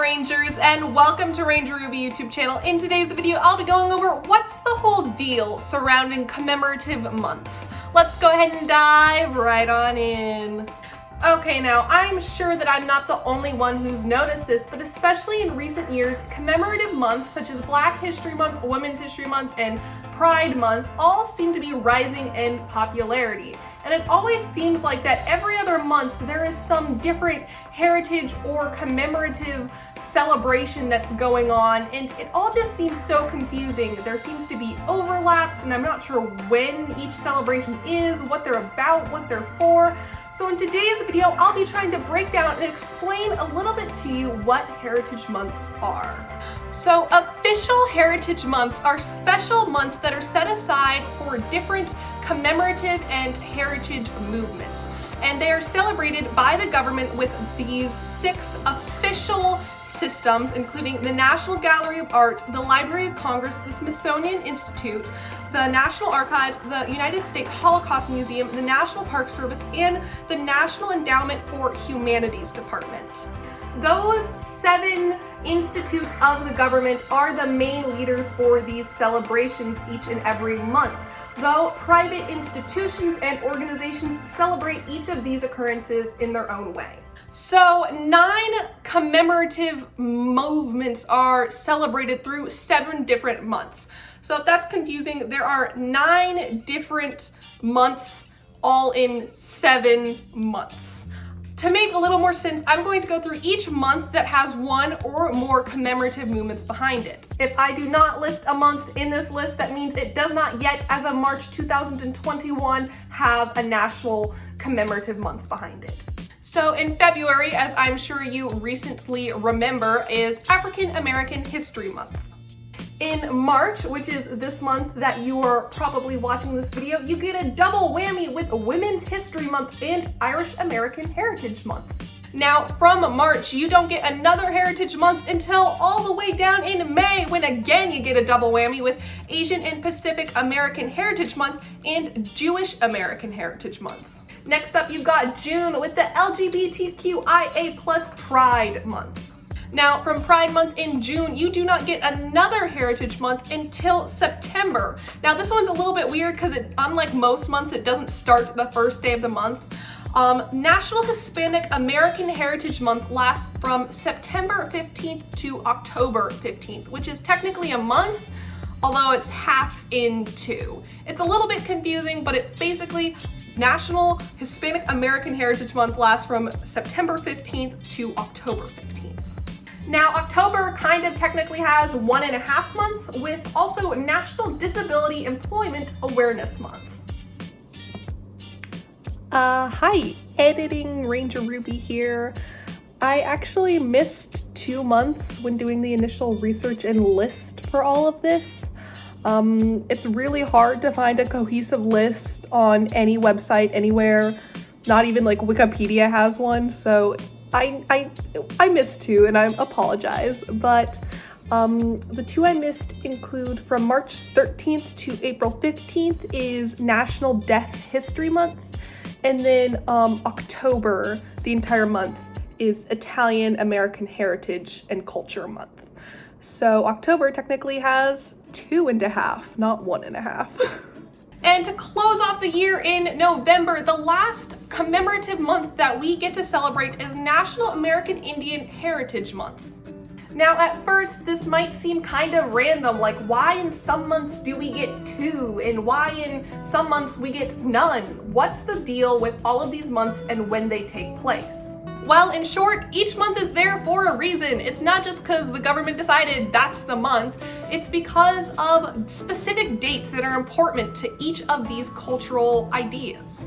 Rangers, and welcome to Ranger Ruby YouTube channel. In today's video, I'll be going over what's the whole deal surrounding commemorative months. Let's go ahead and dive right on in. Okay, now I'm sure that I'm not the only one who's noticed this, but especially in recent years, commemorative months such as Black History Month, Women's History Month, and Pride Month all seem to be rising in popularity. And it always seems like that every other month there is some different heritage or commemorative celebration that's going on, and it all just seems so confusing. There seems to be overlaps, and I'm not sure when each celebration is, what they're about, what they're for. So in today's video, I'll be trying to break down and explain a little bit to you what heritage months are. So official heritage months are special months that are set aside for different commemorative and heritage movements. And they are celebrated by the government with these 6 official systems, including the National Gallery of Art, the Library of Congress, the Smithsonian Institute, the National Archives, the United States Holocaust Museum, the National Park Service, and the National Endowment for Humanities Department. Those 7 institutes of the government are the main leaders for these celebrations each and every month, though private institutions and organizations celebrate each of these occurrences in their own way. So 9 commemorative movements are celebrated through 7 different months. So if that's confusing, there are 9 different months all in 7 months. To make a little more sense, I'm going to go through each month that has 1 or more commemorative movements behind it. If I do not list a month in this list, that means it does not yet, as of March 2021, have a national commemorative month behind it. So in February, as I'm sure you recently remember, is African American History Month. In March, which is this month that you are probably watching this video, you get a double whammy with Women's History Month and Irish American Heritage Month. Now, from March, you don't get another Heritage Month until all the way down in May, when again you get a double whammy with Asian and Pacific American Heritage Month and Jewish American Heritage Month. Next up, you've got June with the LGBTQIA+ Pride Month. Now, from Pride Month in June, you do not get another Heritage Month until September. Now, this one's a little bit weird because unlike most months, it doesn't start the first day of the month. National Hispanic American Heritage Month lasts from September 15th to October 15th, which is technically a month, although it's half in 2. It's a little bit confusing, but it basically, National Hispanic American Heritage Month lasts from September 15th to October 15th. Now, October kind of technically has 1.5 months, with also National Disability Employment Awareness Month. Hi, Editing Ranger Ruby here. I actually missed 2 months when doing the initial research and list for all of this. It's really hard to find a cohesive list on any website anywhere. Not even like Wikipedia has one, so I missed 2 and I apologize, but the 2 I missed include from March 13th to April 15th is National Deaf History Month, and then October, the entire month, is Italian American Heritage and Culture Month. So October technically has 2.5, not 1.5. And to close off the year in November, the last commemorative month that we get to celebrate is National American Indian Heritage Month. Now, at first, this might seem kind of random, like why in some months do we get 2 and why in some months we get none? What's the deal with all of these months and when they take place? Well, in short, each month is there for a reason. It's not just because the government decided that's the month. It's because of specific dates that are important to each of these cultural ideas.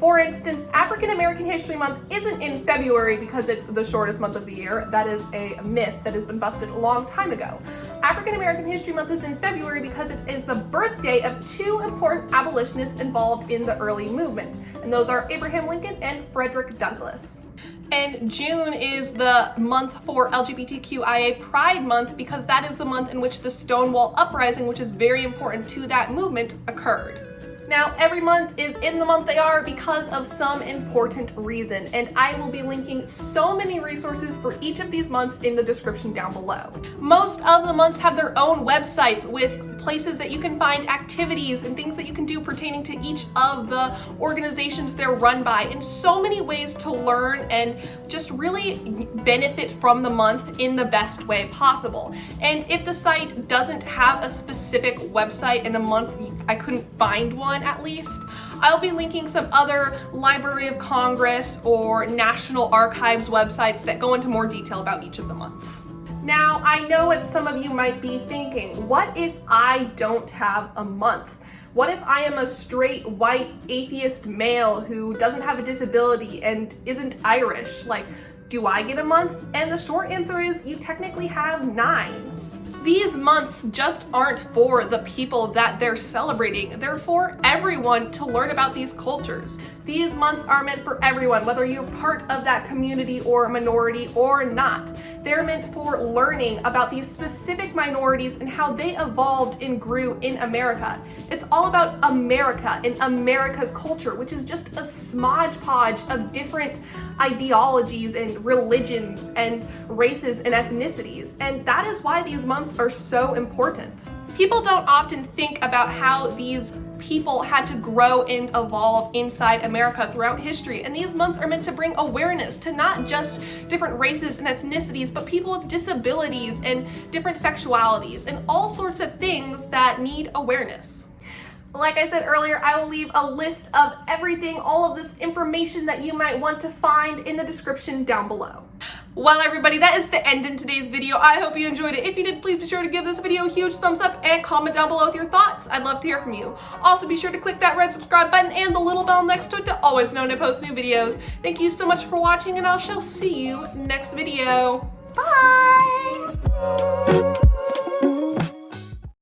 For instance, African American History Month isn't in February because it's the shortest month of the year. That is a myth that has been busted a long time ago. African American History Month is in February because it is the birthday of 2 important abolitionists involved in the early movement, and those are Abraham Lincoln and Frederick Douglass. And June is the month for LGBTQIA Pride Month because that is the month in which the Stonewall Uprising, which is very important to that movement, occurred. Now, every month is in the month they are because of some important reason, and I will be linking so many resources for each of these months in the description down below. Most of the months have their own websites with places that you can find activities and things that you can do pertaining to each of the organizations they're run by, and so many ways to learn and just really benefit from the month in the best way possible. And if the site doesn't have a specific website in a month, I couldn't find one at least, I'll be linking some other Library of Congress or National Archives websites that go into more detail about each of the months. Now, I know what some of you might be thinking. What if I don't have a month? What if I am a straight white atheist male who doesn't have a disability and isn't Irish? Like, do I get a month? And the short answer is you technically have 9. These months just aren't for the people that they're celebrating. They're for everyone to learn about these cultures. These months are meant for everyone, whether you're part of that community or minority or not. They're meant for learning about these specific minorities and how they evolved and grew in America. It's all about America and America's culture, which is just a smodge podge of different ideologies and religions and races and ethnicities. And that is why these months are so important. People don't often think about how these people had to grow and evolve inside America throughout history, and these months are meant to bring awareness to not just different races and ethnicities, but people with disabilities and different sexualities and all sorts of things that need awareness. Like I said earlier, I will leave a list of everything, all of this information that you might want to find in the description down below. Well, everybody, that is the end in today's video. I hope you enjoyed it. If you did, please be sure to give this video a huge thumbs up and comment down below with your thoughts. I'd love to hear from you. Also, be sure to click that red subscribe button and the little bell next to it to always know when I post new videos. Thank you so much for watching, and I shall see you next video. Bye!